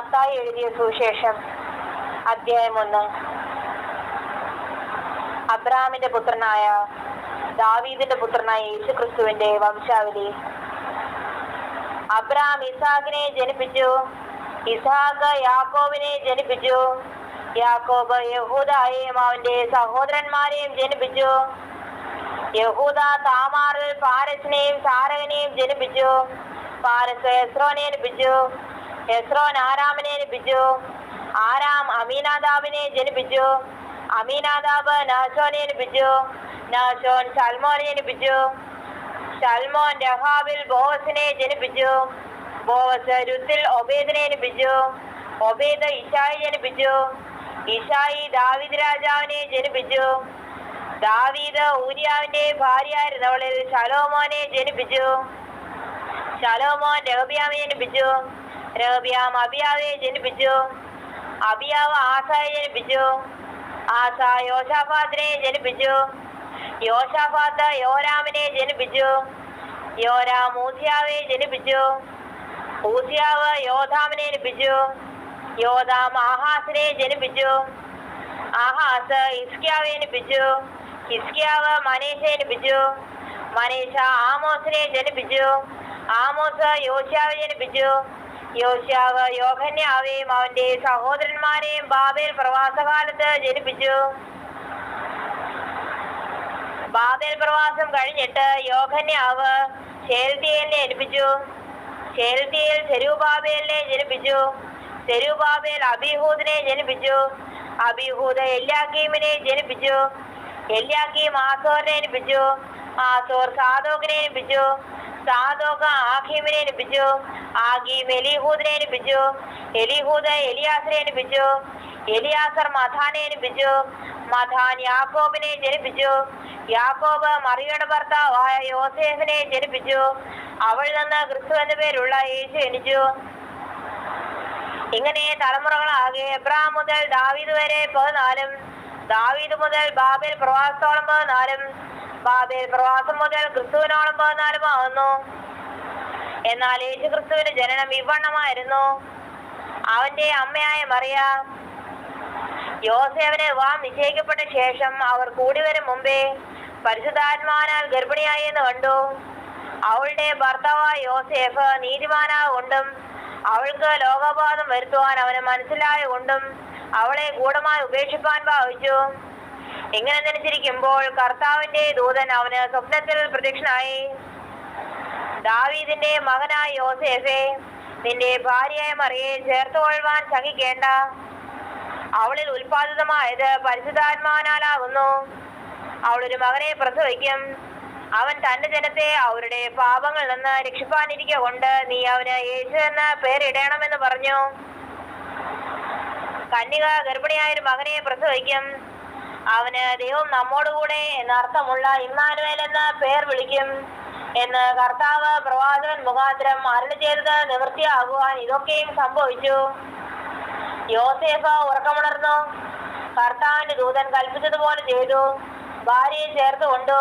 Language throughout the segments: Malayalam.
മത്തായി എഴുതിയ സുവിശേഷം അധ്യായം 1. അബ്രഹാമിന്റെ പുത്രനായ ദാവീദിന്റെ പുത്രനായ യേശുക്രിസ്തുവിന്റെ വംശാവലി. അബ്രഹാം ഇസ്ഹാക്കിനെ ജനിപ്പിച്ചു, ഇസ്ഹാക്ക് യാക്കോബിനെ ജനിപ്പിച്ചു, യാക്കോബ് യഹൂദയെയും അവന്റെ സഹോദരന്മാരെയും ജനിപ്പിച്ചു, യഹൂദ താമാറിൽ പാരസിനെയും സാരകനെയും ജനിപ്പിച്ചു, പാരസ് എസ്രോനെ ജനിപ്പിച്ചു, എസ്രോൻ ആരാമിനെ ജനിപ്പിച്ചു, ആരാം അമീനാദാബിനെ ജനിപ്പിച്ചു, അമീനാദാബ് നാശോനെ ജനിപ്പിച്ചു, നാശോൻ സൽമോനെ ജനിപ്പിച്ചു, സൽമോൻ രഹാബിൽ ബോവസിനെ ജനിപ്പിച്ചു, ബോവസ് രുത്തിൽ ഒബേദിനെ ജനിപ്പിച്ചു, ഒബേദ് ഇശായി ജനിപ്പിച്ചു, ഇശായി ദാവീദ് രാജാവിനെ ജനിപ്പിച്ചു, ദാവീദ് ഊരിയാവിന്റെ ഭാര്യയായിരുന്നവളിൽ ശലോമോനെ ജനിപ്പിച്ചു, ശലോമോൻ രഹബ്യാമിനെ ജനിപ്പിച്ചു, രഹബ്യാം അബിയാവെ ജനിപ്പിച്ചു, അബിയാവ് ആസായെ ജനിപ്പിച്ചു, ആസ യോശാഫാത്തിനെ ജനിപ്പിച്ചു, യോശാഫാത്ത് യോരാമിനെ ജനിപ്പിച്ചു, യോരാം ഊസിയാവെ ജനിപ്പിച്ചു, ഊസിയാവ് യോധാമിനെ ജനിപ്പിച്ചു, യോധാം ആഹാസിനെ ജനിപ്പിച്ചു, ആഹാസ് ഹിസ്കിയാവെ ജനിപ്പിച്ചു, ഹിസ്കിയാവ് മനേശയെ ജനിപ്പിച്ചു, മനേശ ആമോസിനെ ജനിപ്പിച്ചു, ആമോസ് യോശിയാവെ ജനിപ്പിച്ചു, യോശിയാവ് യോഹന്യാവെയും അവന്റെ സഹോദരന്മാരെയും ബാബേൽ പ്രവാസകാലത്ത് ജനിപ്പിച്ചു. ബാബേൽ പ്രവാസം കഴിഞ്ഞിട്ട് യോഹന്യാവ് ശേൽത്തിയേലിനെ ജനിപ്പിച്ചു, ശേൽത്തിയേൽ സെരുബാബേലിനെ ജനിപ്പിച്ചു, സെരുബാബേൽ അബീഹൂദിനെ ജനിപ്പിച്ചു, അബീഹൂദ് എല്യാക്കീമിനെ ജനിപ്പിച്ചു, എല്യാക്കീം ആസോറിനെ ജനിപ്പിച്ചു, ആസോർ സാദോക്കിനെ ജനിപ്പിച്ചു, സാദോക്ക് ആഖീമിനെ ജനിപ്പിച്ചു, ആഖീം എലീഹൂദിനെ ജനിപ്പിച്ചു, എലീഹൂദ് എലിയാസിനെ ജനിപ്പിച്ചു, എലിയാസർ മഥാനെ ജനിപ്പിച്ചു, മഥാൻ യാക്കോബിനെ ജനിപ്പിച്ചു, യാക്കോബ് മറിയയുടെ ഭർത്താവായ യോസേഫിനെ ജനിപ്പിച്ചു, അവളിൽ നിന്ന് ക്രിസ്തു എന്ന പേരുള്ള യേശു ജനിച്ചു. ഇങ്ങനെ തലമുറകളാകെ എബ്രഹാം മുതൽ ദാവീദ് വരെ 14, ദാവീദ് മുതൽ ബാബേൽ പ്രവാസത്തോളം 14, ബാബേൽ പ്രവാസം മുതൽ ക്രിസ്തുവിനോളം 14 ആവുന്നു. എന്നാൽ യേശു ക്രിസ്തുവിന്റെ ജനനം ഇവണ്ണമായിരുന്നു. അവന്റെ അമ്മയായ മറിയ യോസേഫിനെ വിവാഹം നിശ്ചയിക്കപ്പെട്ട ശേഷം അവർ കൂടി വരും മുമ്പേ പരിശുദ്ധാത്മാവിനാൽ ഗർഭിണിയായി എന്ന് കണ്ടു. അവളുടെ ഭർത്താവായ യോസേഫ് നീതിമാനാകൊണ്ടും അവൾക്ക് ലോകബോധം വരുത്തുവാൻ അവന് മനസ്സിലായ കൊണ്ടും അവളെ ഗൂഢമായി ഉപേക്ഷിപ്പാൻ ഭാവിച്ചു. ഇങ്ങനെ ധരിച്ചിരിക്കുമ്പോൾ കർത്താവിന്റെ ദൂതൻ അവന് സ്വപ്നത്തിൽ പ്രത്യക്ഷനായി. ദാവീദിന്റെ മകനായ യോസേഫേ, നിന്റെ ഭാര്യയായ മറിയെ ചേർത്തുകൊള്ളുവാൻ ശങ്കിക്കേണ്ട. അവളിൽ ഉൽപാദിതമായത് പരിശുദ്ധാത്മാവിനാലാകുന്നു. അവളൊരു മകനെ പ്രസവിക്കും. അവൻ തന്റെ ജനത്തെ അവരുടെ പാപങ്ങളിൽ നിന്ന് രക്ഷിപ്പാനിരിക്ക കൊണ്ട് നീ അവന് യേശു എന്ന പേരിടണമെന്ന് പറഞ്ഞു. കന്യക ഗർഭിണിയായൊരു മകനെ പ്രസവിക്കും. അവന് ദൈവം നമ്മോടുകൂടെ എന്നർത്ഥമുള്ള ഇമ്മാനുവേൽ എന്ന പേർ വിളിക്കും എന്ന് കർത്താവ് പ്രവാചകൻ മുഖാന്തരം അരുളി ചെയ്തത് നിവൃത്തിയാകുവാൻ ഇതൊക്കെയും സംഭവിച്ചു. യോസേഫ് ഉറക്കമുണർന്നു. കർത്താവിന്റെ ദൂതൻ കൽപ്പിച്ചതുപോലെ ചെയ്തു. ഭാര്യയെ ചേർത്തുകൊണ്ടു.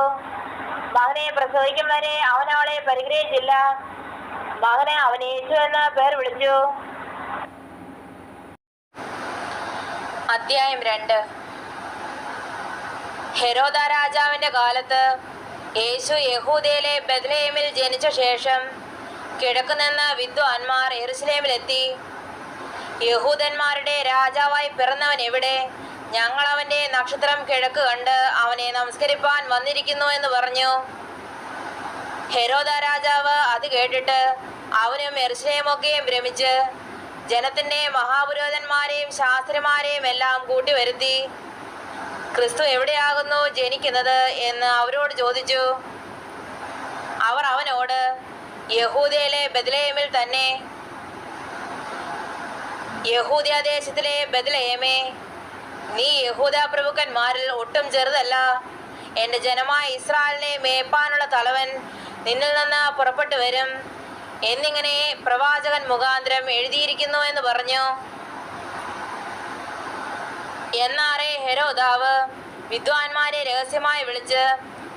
മകനെ പ്രസവിക്കും വരെ അവൻ അവളെ പരിഗ്രഹിച്ചില്ല. മകനെ അവൻ യേശു എന്ന പേർ വിളിച്ചു. അധ്യായം 2. ഹെരോദ രാജാവിന്റെ കാലത്ത് യേശു യഹൂദയിലെ ബെത്ലഹേമിൽ ജനിച്ച ശേഷം കിഴക്കുനിന്ന് വിദ്വാൻമാർ യെരുശലേമിലെത്തി. യഹൂദന്മാരുടെ രാജാവായി പിറന്നവൻ എവിടെ? ഞങ്ങൾ അവന്റെ നക്ഷത്രം കിഴക്ക് കണ്ട് അവനെ നമസ്കരിപ്പാൻ വന്നിരിക്കുന്നു എന്ന് പറഞ്ഞു. ഹെരോദ രാജാവ് അത് കേട്ടിട്ട് അവനും യെരുശലേമൊക്കെയും ഭ്രമിച്ച് ജനത്തിന്റെ മഹാപുരോഹിതന്മാരെയും ശാസ്ത്രിമാരെയും എല്ലാം കൂട്ടി വരുത്തി ക്രിസ്തു എവിടെയാകുന്നു ജനിക്കുന്നത് എന്ന് അവരോട് ചോദിച്ചു. അവർ അവനോട്, യഹൂദയിലെ ബെത്ലഹേമിൽ തന്നെ. യഹൂദദേശത്തിലെ ബെത്ലഹേമേ, നീ യഹൂദ പ്രഭുക്കന്മാരിൽ ഒട്ടും ചെറുതല്ല. എൻ്റെ ജനമായ ഇസ്രായേലിനെ മേപ്പാനുള്ള തലവൻ നിന്നിൽ നിന്ന് പുറപ്പെട്ടു വരും എന്നിങ്ങനെ പ്രവാചകൻ മുഖാന്തരം എഴുതിയിരിക്കുന്നു എന്ന് പറഞ്ഞു. എന്നാറെ ഹെരോദാവ് വിദ്വാൻമാരെ രഹസ്യമായി വിളിച്ച്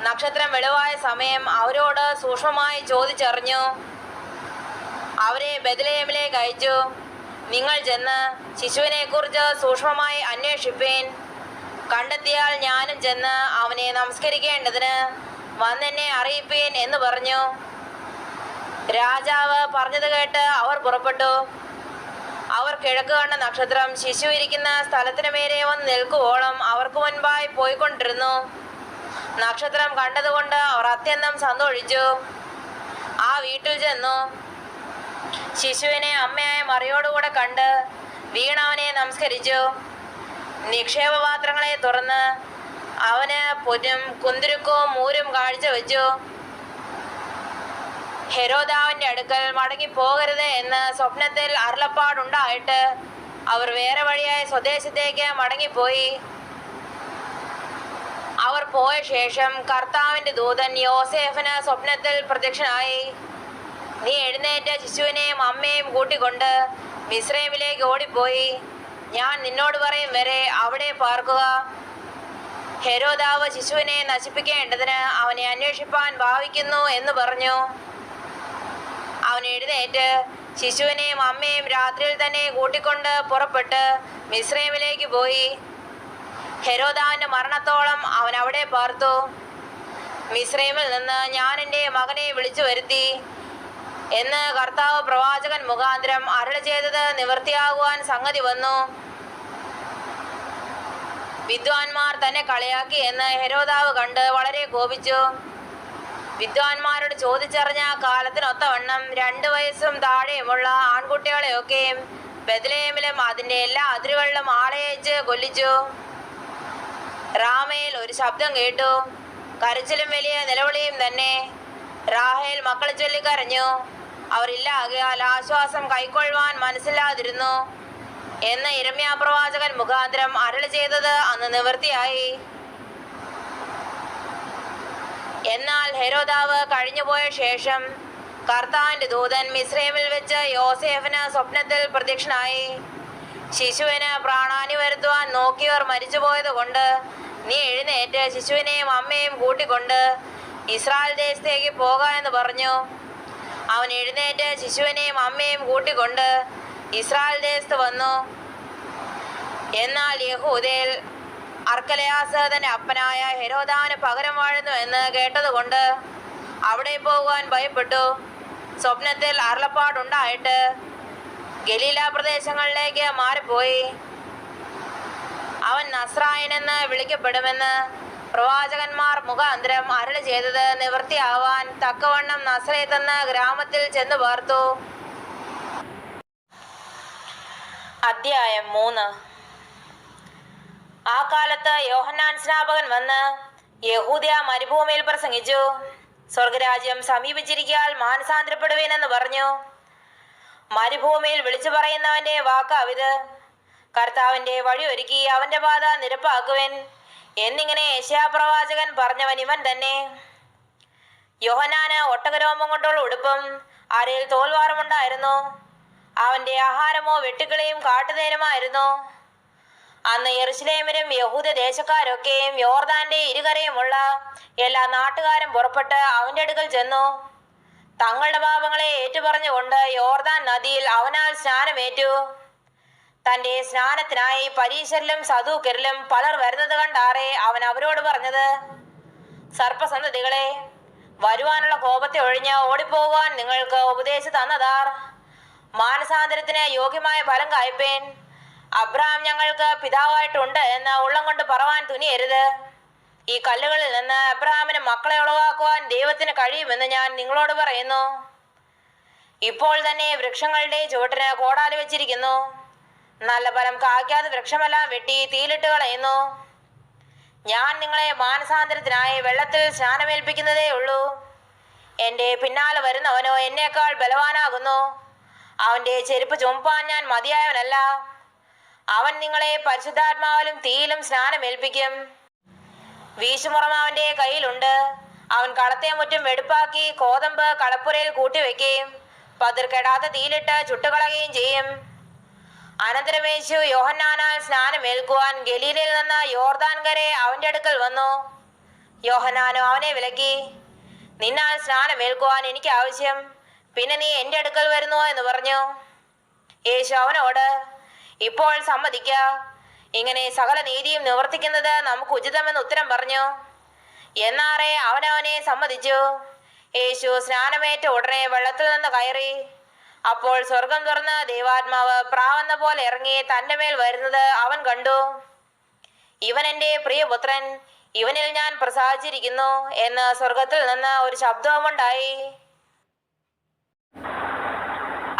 നക്ഷത്രം വെളിവായ സമയം അവരോട് സൂക്ഷ്മമായി ചോദിച്ചറിഞ്ഞു. അവരെ ബെത്ലഹേമിലേക്ക് അയച്ചു. നിങ്ങൾ ചെന്ന് ശിശുവിനെക്കുറിച്ച് സൂക്ഷ്മമായി അന്വേഷിപ്പീൻ. കണ്ടെത്തിയാൽ ഞാനും ചെന്ന് അവനെ നമസ്കരിക്കേണ്ടതിന് വന്നെന്നെ അറിയിപ്പീൻ എന്ന് പറഞ്ഞു. രാജാവ് പറഞ്ഞത് കേട്ട് അവർ പുറപ്പെട്ടു. അവർ കിഴക്ക് കണ്ട നക്ഷത്രം ശിശു ഇരിക്കുന്ന സ്ഥലത്തിന് മേലെ വന്ന് നിൽക്കുവോളം അവർക്ക് മുൻപായി പോയിക്കൊണ്ടിരുന്നു. നക്ഷത്രം കണ്ടതുകൊണ്ട് അവർ അത്യന്തം സന്തോഷിച്ചു. ആ വീട്ടിൽ ചെന്നു ശിശുവിനെ അമ്മയായ മറിയോടുകൂടെ കണ്ട് വീണവനെ നമസ്കരിച്ചു. നിക്ഷേപപാത്രങ്ങളെ തുറന്ന് അവന് പൊന്നും കുന്തിരുക്കവും മൂരും കാഴ്ചവെച്ചു. ഹെരോദാവിന്റെ അടുക്കൽ മടങ്ങിപ്പോകരുത് എന്ന് സ്വപ്നത്തിൽ അരുളപ്പാടുണ്ടായിട്ട് അവർ വേറെ വഴിയായി സ്വദേശത്തേക്ക് മടങ്ങിപ്പോയി. അവർ പോയ ശേഷം കർത്താവിന്റെ ദൂതൻ യോസേഫിന് സ്വപ്നത്തിൽ പ്രത്യക്ഷനായി. നീ എഴുന്നേറ്റ് ശിശുവിനെയും അമ്മയും കൂട്ടിക്കൊണ്ട് മിസ്രൈമിലേക്ക് ഓടിപ്പോയി. ഞാൻ നിന്നോട് പറയും വരെ അവിടെ പാർക്കുക. ഹെരോദാവ് ശിശുവിനെ നശിപ്പിക്കേണ്ടതിന് അവനെ അന്വേഷിപ്പാൻ ഭാവിക്കുന്നു എന്ന് പറഞ്ഞു. അവൻ എഴുന്നേറ്റ് ശിശുവിനെയും അമ്മയും രാത്രിയിൽ തന്നെ കൂട്ടിക്കൊണ്ട് പുറപ്പെട്ട് മിസ്രൈമിലേക്ക് പോയി. ഹെരോദാവിന്റെ മരണത്തോളം അവൻ അവിടെ പാർത്തു. മിസ്രൈമിൽ നിന്ന് ഞാൻ എൻ്റെ മകനെ വിളിച്ചു വരുത്തി എന്ന് കർത്താവ് പ്രവാചകൻ മുഖാന്തരം അരുളി ചെയ്തത് നിവൃത്തിയാകുവാൻ സംഗതി വന്നു. വിദ്വാൻമാർ തന്നെ കളിയാക്കി എന്ന് ഹെരോദാവ് കണ്ട് വളരെ കോപിച്ചു. വിദ്വാൻമാരോട് ചോദിച്ചറിഞ്ഞ കാലത്തിനൊത്തവണ്ണം 2 വയസ്സും താഴെയുമുള്ള ആൺകുട്ടികളെയൊക്കെയും ബെത്ലഹേമിലും അതിൻ്റെ എല്ലാ അതിരുകളിലും ആളയച്ച് കൊല്ലിച്ചു. റാമയിൽ ഒരു ശബ്ദം കേട്ടു, കരച്ചിലും വലിയ നിലവിളിയും തന്നെ. റാഹേൽ മക്കളെ ചൊല്ലിക്കരഞ്ഞു. അവർ ഇല്ലാകയാൽ ആശ്വാസം കൈക്കൊള്ളുവാൻ മനസ്സില്ലാതിരുന്നു എന്ന് യിരെമ്യാ പ്രവാചകൻ മുഖാന്തരം അരുളി ചെയ്തത് അന്ന് നിവൃത്തിയായി. എന്നാൽ ഹെരോദാവ് കഴിഞ്ഞുപോയ ശേഷം കർത്താവിന്റെ ദൂതൻ മിസ്രൈമിൽ വെച്ച് യോസേഫിന് സ്വപ്നത്തിൽ പ്രത്യക്ഷനായി. ശിശുവിന് പ്രാണഹാനി വരുത്തുവാൻ നോക്കിയവർ മരിച്ചുപോയത് കൊണ്ട് നീ എഴുന്നേറ്റ് ശിശുവിനെയും അമ്മയും കൂട്ടിക്കൊണ്ട് ഇസ്രായേൽ ദേശത്തേക്ക് പോക എന്ന് പറഞ്ഞു. അവൻ എഴുന്നേറ്റ് ശിശുവിനെയും അമ്മയും കൂട്ടിക്കൊണ്ട് ഇസ്രായേൽ ദേശത്ത് വന്നു. എന്നാൽ യഹൂദയിൽ അർക്കലയാസ് തന്റെ അപ്പനായ ഹെരോദാവിന് പകരം വാഴുന്നു എന്ന് കേട്ടതുകൊണ്ട് അവിടെ പോകുവാൻ ഭയപ്പെട്ടു. സ്വപ്നത്തിൽ അരുളപ്പാടുണ്ടായിട്ട് ഗലീല പ്രദേശങ്ങളിലേക്ക് മാറിപ്പോയി. അവൻ നസ്രായനെന്ന് വിളിക്കപ്പെടുമെന്ന് പ്രവാചകന്മാർ മുഖാന്തരം അരുളി ചെയ്തത് നിവൃത്തിയാവാൻ തക്കവണ്ണം നസ്രയത്ത് എന്ന ഗ്രാമത്തിൽ ചെന്നു പാർത്തു. അധ്യായം 3. ആ കാലത്ത് യോഹന്നാൻ സ്നാപകൻ വന്ന് യഹൂദ്യ മരുഭൂമിയിൽ പ്രസംഗിച്ചു. സ്വർഗരാജ്യം സമീപിച്ചിരിക്കാൽ മാനസാന്തരപ്പെടുവീനെന്ന് പറഞ്ഞു. മരുഭൂമിയിൽ വിളിച്ചു പറയുന്നവന്റെ വാക്കാവിത്, കർത്താവിന്റെ വഴി ഒരുക്കി അവന്റെ പാത നിരപ്പാക്കുവൻ എന്നിങ്ങനെ യെശയ്യാ പ്രവാചകൻ പറഞ്ഞവൻ ഇവൻ തന്നെ. യോഹന്നാന് ഒട്ടകരോമം കൊണ്ടുള്ള ഉടുപ്പും അരയിൽ തോൽവാറുമുണ്ടായിരുന്നു. അവന്റെ ആഹാരമോ വെട്ടുക്കിളിയും കാട്ടുതേനുമായിരുന്നു. അന്ന് യെരൂശലേമിലും യഹൂദ ദേശക്കാരൊക്കെയും യോർദാന്റെ ഇരുകരയുമുള്ള എല്ലാ നാട്ടുകാരും പുറപ്പെട്ട് അവന്റെ അടുക്കൽ ചെന്നു. തങ്ങളുടെ പാപങ്ങളെ ഏറ്റുപറഞ്ഞുകൊണ്ട് യോർദാൻ നദിയിൽ അവനാൽ സ്നാനമേറ്റു. തന്റെ സ്നാനത്തിനായി പരീശരിലും സദൂക്കരിലും പലർ വരുന്നത് കണ്ടാറെ അവൻ അവരോട് പറഞ്ഞത്, സർപ്പസന്തതികളെ, വരുവാനുള്ള കോപത്തെ ഒഴിഞ്ഞ് ഓടിപ്പോകുവാൻ നിങ്ങൾക്ക് ഉപദേശിച്ചു തന്നതാർ. മാനസാന്തരത്തിന് യോഗ്യമായ ഫലം കായ്പേൻ. അബ്രഹാം ഞങ്ങൾക്ക് പിതാവായിട്ടുണ്ട് എന്ന് ഉള്ളം കൊണ്ട് പറവാൻ തുനിയരുത്. ഈ കല്ലുകളിൽ നിന്ന് അബ്രഹാമിന് മക്കളെ ഉളവാക്കുവാൻ ദൈവത്തിന് കഴിയുമെന്ന് ഞാൻ നിങ്ങളോട് പറയുന്നു. ഇപ്പോൾ തന്നെ വൃക്ഷങ്ങളുടെ ചുവട്ടിന് കോടാലി വെച്ചിരിക്കുന്നു. നല്ല ഫലം കായ്ക്കാതെ വൃക്ഷമെല്ലാം വെട്ടി തീയിലിട്ട് കളയുന്നു. ഞാൻ നിങ്ങളെ മാനസാന്തരത്തിനായി വെള്ളത്തിൽ സ്നാനമേൽപ്പിക്കുന്നതേ ഉള്ളൂ. എൻ്റെ പിന്നാലെ വരുന്നവനോ എന്നേക്കാൾ ബലവാനാകുന്നു. അവന്റെ ചെരുപ്പ് ചുമപ്പാൻ ഞാൻ മതിയായവനല്ല. അവൻ നിങ്ങളെ പരിശുദ്ധാത്മാവിലും തീയിലും സ്നാനമേൽപ്പിക്കും. വീശുമുറം അവന്റെ കയ്യിലുണ്ട്. അവൻ കളത്തെ മുറ്റും വെടുപ്പാക്കി കോതമ്പ് കളപ്പുരയിൽ കൂട്ടിവെക്കുകയും പതിർക്കെടാത്ത തീയിലിട്ട് ചുട്ടുകളയുകയും ചെയ്യും. അനന്തരം യേശു യോഹന്നാനാൽ സ്നാനമേൽക്കുവാൻ ഗലീലയിൽ നിന്ന് യോർദാൻ കരെ അവന്റെ അടുക്കൽ വന്നു. യോഹന്നാനോ അവനെ വിലക്കി, നിന്നാൽ സ്നാനമേൽക്കുവാൻ എനിക്ക് ആവശ്യം, പിന്നെ നീ എൻ്റെ അടുക്കൽ വരുന്നുവോ എന്ന് പറഞ്ഞു. യേശു അവനോട്, ഇപ്പോൾ സമ്മതിക്ക, ഇങ്ങനെ സകല നീതിയും നിവർത്തിക്കുന്നത് നമുക്ക് ഉചിതമെന്ന് ഉത്തരം പറഞ്ഞു. എന്നാറെ അവനവനെ സമ്മതിച്ചു. യേശു സ്നാനമേറ്റ ഉടനെ വെള്ളത്തിൽ നിന്ന് കയറി. അപ്പോൾ സ്വർഗം തുറന്ന് ദൈവാത്മാവ് പ്രാവെന്ന പോലെ ഇറങ്ങി തന്റെ മേൽ വരുന്നത് അവൻ കണ്ടു. ഇവൻ എൻ്റെ പ്രിയപുത്രൻ, ഇവനിൽ ഞാൻ പ്രസാദിച്ചിരിക്കുന്നു എന്ന് സ്വർഗത്തിൽ നിന്ന് ഒരു ശബ്ദവുമുണ്ടായി.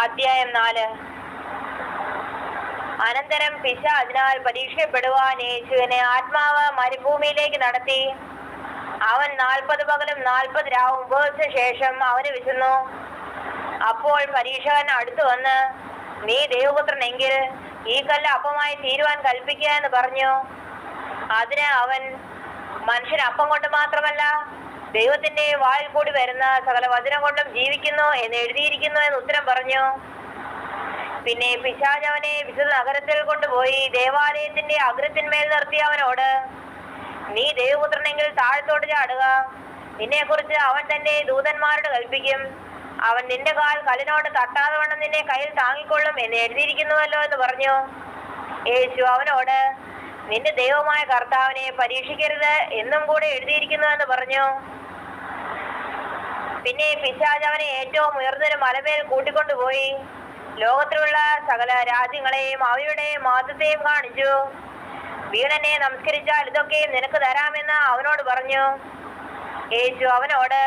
അധ്യായം 4. അനന്തരം പിശാചിനാൽ പരീക്ഷിക്കപ്പെടുവാൻ യേശുവിനെ ആത്മാവ് മരുഭൂമിയിലേക്ക് നടത്തി. അവൻ 40 പകലും 40 രാവും ഉപവസിച്ച ശേഷം അവന് വിശന്നു. അപ്പോൾ പരീക്ഷകൻ അടുത്തു വന്ന്, നീ ദൈവപുത്രനെങ്കിൽ ഈ കല്ല് അപ്പമായി തീരുവാൻ കൽപ്പിക്കുക എന്ന് പറഞ്ഞു. അതിന് അവൻ, മനുഷ്യൻ അപ്പം കൊണ്ട് മാത്രമല്ല ദൈവത്തിന്റെ വായിൽ കൂടി വരുന്ന സകല വചനം കൊണ്ടും ജീവിക്കുന്നു എന്ന് എഴുതിയിരിക്കുന്നു എന്ന് ഉത്തരം പറഞ്ഞു. പിന്നെ പിശാച് അവനെ വിശുദ്ധ നഗരത്തിൽ കൊണ്ടുപോയി ദേവാലയത്തിന്റെ അഗ്രത്തിന്മേൽ നിർത്തി അവനോട്, നീ ദൈവപുത്രനെങ്കിൽ താഴത്തോട്ട് ചാടുക, നിന്നെ കുറിച്ച് അവൻ തന്റെ ദൂതന്മാരോട് കൽപ്പിക്കും, അവൻ നിന്റെ കാൽ കല്ലിനോട് തട്ടാതെ വണ്ണം നിന്നെ കയ്യിൽ താങ്ങിക്കൊള്ളും എന്ന് എഴുതിയിരിക്കുന്നുവല്ലോ എന്ന് പറഞ്ഞു. യേശു അവനോട്, നിന്റെ ദൈവമായ കർത്താവിനെ പരീക്ഷിക്കരുത് എന്നും കൂടെ എഴുതിയിരിക്കുന്നു എന്ന് പറഞ്ഞു. പിന്നെ പിശാച് അവനെ ഏറ്റവും ഉയർന്നൊരു മലമേൽ കൂട്ടിക്കൊണ്ടുപോയി ലോകത്തിലുള്ള സകല രാജ്യങ്ങളെയും അവയുടെ മഹത്വത്തെയും കാണിച്ചു. വീണനെ നമസ്കരിച്ചാൽ ഇതൊക്കെയും നിനക്ക് തരാമെന്ന് അവനോട് പറഞ്ഞു. യേശു അവനോട്,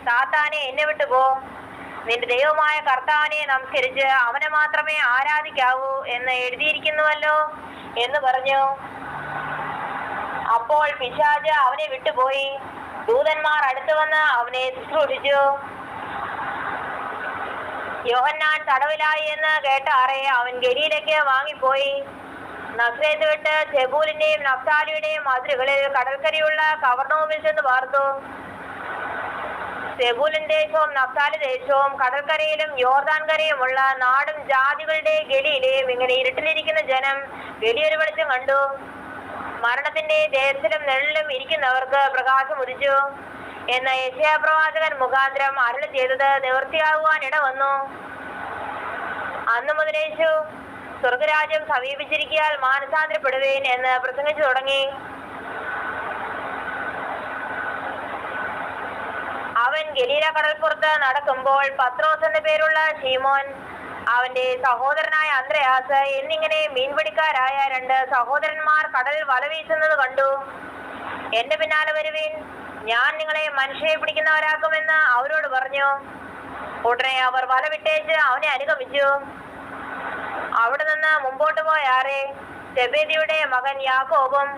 സാത്താനെ എന്നെ വിട്ടുപോ, നിന്റെ ദൈവമായ കർത്താവിനെ നമസ്കരിച്ച് അവനെ മാത്രമേ ആരാധിക്കാവൂ എന്ന് എഴുതിയിരിക്കുന്നുവല്ലോ എന്ന് പറഞ്ഞു. അപ്പോൾ പിശാച് അവനെ വിട്ടുപോയി. ദൂതന്മാർ അടുത്തു വന്ന് അവനെ ശുശ്രൂഷിച്ചു. യോഹന്നാൻ തടവിലായി എന്ന് കേട്ടാറെ അവൻ ഗലീലയ്ക്ക് വാങ്ങിപ്പോയി. നസ്രേത്ത് വിട്ട് സെബൂലിന്റെയും നഫ്താലിയുടെയും അതിരുകളിൽ കടൽക്കരയുള്ള കവർനൗമിൽ ചെന്ന് പാർത്തു. സെബൂലിൻ ദേശവും നഫ്താലി ദേശവും കടൽക്കരയിലും യോർദാൻ കരയുമുള്ള നാടും ജാതികളുടെ ഗലിയിലെയും ഇങ്ങനെ ഇരുട്ടിലിരിക്കുന്ന ജനം വലിയൊരു വെളിച്ചം കണ്ടു. മരണത്തിന്റെ ദേശത്തിലും നെള്ളിലും ഇരിക്കുന്നവർക്ക് പ്രകാശം ഉദിച്ചു എന്ന് യെശയ്യാ പ്രവാചകൻ മുഖാന്തരം അരുളി ചെയ്തത് നിവൃത്തിയാകുവാൻ ഇടവന്നു. അന്നു മുതൽ യേശു, സ്വർഗരാജ്യം സമീപിച്ചിരിക്കാൻ മാനസാന്തരപ്പെടുവേൻ എന്ന് പ്രസംഗിച്ചു തുടങ്ങി. അവൻ ഗലീല കടൽപ്പുറത്ത് നടക്കുമ്പോൾ പത്രോസ് എന്ന പേരുള്ള ശീമോൻ, അവന്റെ സഹോദരനായ അന്ത്രയാസ് എന്നിങ്ങനെ മീൻപിടിക്കാരായ 2 സഹോദരന്മാർ കടലിൽ വല വീശുന്നത് കണ്ടു. എന്റെ പിന്നാലെ വരുവിൻ, ഞാൻ നിങ്ങളെ മനുഷ്യരെ പിടിക്കുന്നവരാക്കുമെന്ന് അവരോട് പറഞ്ഞു. ഉടനെ അവർ വല വിട്ടേച്ച് അവനെ അനുഗമിച്ചു. അവിടെ നിന്ന് മുമ്പോട്ട് പോയാറെ സെബെദിയുടെ മകൻ യാക്കോബും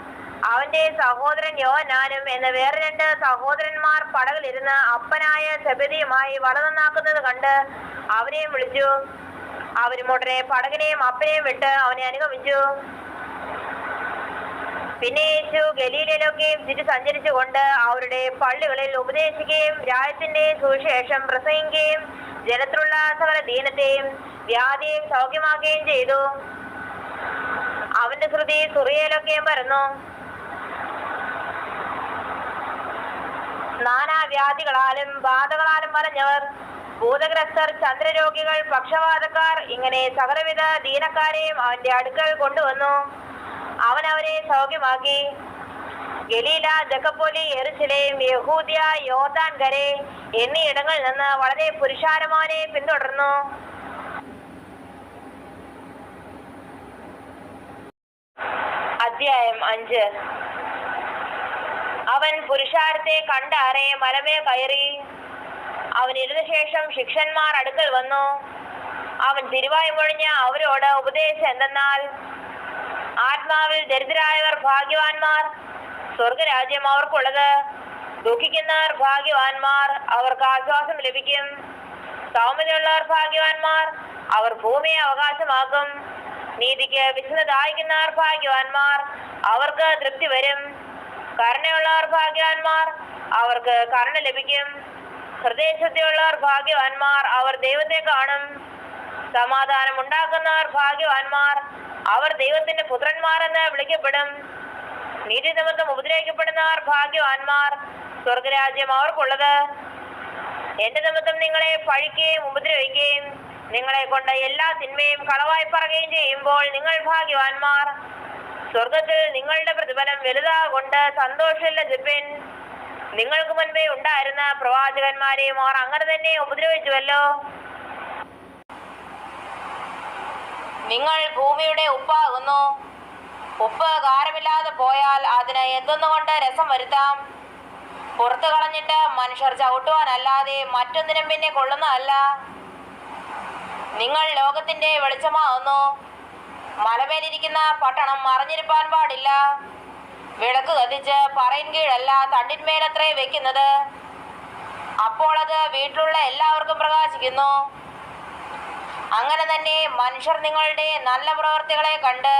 അവന്റെ സഹോദരൻ യോഹന്നാനും എന്ന വേറെ 2 സഹോദരന്മാർ പടകിലിരുന്ന് അപ്പനായ സെബെദിയുമായി വല നന്നാക്കുന്നത് കണ്ട് അവനെയും വിളിച്ചു. അവരും ഉടനെ പടകിനെയും അപ്പനെയും വിട്ട് അവനെ അനുഗമിച്ചു. പിന്നെ യേശു ഗലീലയിലൊക്കെയും ചുറ്റി സഞ്ചരിച്ചുകൊണ്ട് അവരുടെ പള്ളികളിൽ ഉപദേശിക്കുകയും രാജ്യത്തിന്റെ സുവിശേഷം പ്രസംഗിക്കുകയും ജനത്തിലുള്ള സകല ദീനത്തെയും വ്യാധിയും സൗഖ്യമാക്കുകയും ചെയ്തു. അവന്റെ ശ്രുതി സുറിയയിലൊക്കെയും പരന്നു. നാനാവ്യാധികളാലും ബാധകളാലും വലഞ്ഞവർ, ഭൂതഗ്രസ്തർ, ചന്ദ്രരോഗികൾ, പക്ഷവാതക്കാർ, ഇങ്ങനെ സകലവിധ ദീനക്കാരെയും അവന്റെ അടുക്കൽ കൊണ്ടുവന്നു. അവൻ അവരെ സൗഖ്യമാക്കി. ഗലീല, ദെക്കപ്പോലി, യെരുശലേം, യഹൂദ്യ, യോർദാൻ കരെ എന്നീ ഇടങ്ങളിൽ നിന്ന് വളരെ പുരുഷാരം അവനെ പിന്തുടർന്നു. അധ്യായം 5. അവൻ പുരുഷാരത്തെ കണ്ടാറെ മലമേ കയറി. അവൻ ഇരുന്ന ശേഷം ശിഷ്യന്മാർ അടുക്കൽ വന്നു. അവൻ തിരുവായി മൊഴിഞ്ഞ അവരോട് ഉപദേശം എന്തെന്നാൽ, ആത്മാവിൽ ദരിദ്രരായവർ ഭാഗ്യവാന്മാർ, സ്വർഗരാജ്യം അവർക്കുള്ളത്. ദുഃഖിക്കുന്നവർ ഭാഗ്യവാന്മാർ, അവർക്ക് ആശ്വാസം ലഭിക്കും. സൗമ്യതയുള്ളവർ ഭാഗ്യവാന്മാർ, അവർ ഭൂമിയെ അവകാശമാക്കും. നീതിക്ക് വിശുദ്ധ ദാഹിക്കുന്നവർ ഭാഗ്യവാന്മാർ, അവർക്ക് തൃപ്തി വരും. കരുണയുള്ളവർ ഭാഗ്യവാന്മാർ, അവർക്ക് കരുണ ലഭിക്കും. ഹൃദയശുദ്ധിയുള്ളവർ ഭാഗ്യവാന്മാർ, അവർ ദൈവത്തെ കാണും. സമാധാനം ഉണ്ടാക്കുന്നവർ ഭാഗ്യവാന്മാർ, അവർ ദൈവത്തിന്റെ പുത്രന്മാരെന്ന് വിളിക്കപ്പെടും. നീതി നിമിത്തം ഉപദ്രവിക്കപ്പെടുന്നവർ ഭാഗ്യവാന്മാർ, സ്വർഗരാജ്യം അവർക്കുള്ളത്. എന്റെ നിമിത്തം നിങ്ങളെ പഴിക്കുകയും ഉപദ്രവിക്കുകയും നിങ്ങളെ കൊണ്ട് എല്ലാ തിന്മയും കളവായി പറയുകയും ചെയ്യുമ്പോൾ നിങ്ങൾ ഭാഗ്യവാന്മാർ. സ്വർഗത്തിൽ നിങ്ങളുടെ പ്രതിഫലം വലുതാകൊണ്ട് സന്തോഷമില്ലതിപ്പിൻ. നിങ്ങൾക്ക് മുൻപേ ഉണ്ടായിരുന്ന പ്രവാചകന്മാരെയും അവർ അങ്ങനെ തന്നെ ഉപദ്രവിച്ചുവല്ലോ. നിങ്ങൾ ഭൂമിയുടെ ഉപ്പാകുന്നു. ഉപ്പ് കാരമില്ലാതെ പോയാൽ അതിന് എന്തൊന്നുകൊണ്ട് രസം വരുത്താം? പുറത്തു കളഞ്ഞിട്ട് മനുഷ്യർ ചവിട്ടുവാനല്ലാതെ മറ്റൊന്നിനും പിന്നെ കൊള്ളുന്നതല്ല. നിങ്ങൾ ലോകത്തിന്റെ വെളിച്ചമാകുന്നു. മലമേലിരിക്കുന്ന പട്ടണം മറഞ്ഞിരിപ്പാൻ പാടില്ല. വിളക്ക് കത്തിച്ച് പറയിൻ കീഴല്ല തണ്ടിന്മേലത്രേ വെക്കുന്നത്. അപ്പോൾ അത് വീട്ടിലുള്ള എല്ലാവർക്കും പ്രകാശിക്കുന്നു. അങ്ങനെ തന്നെ മനുഷ്യർ നിങ്ങളുടെ നല്ല പ്രവർത്തികളെ കണ്ട്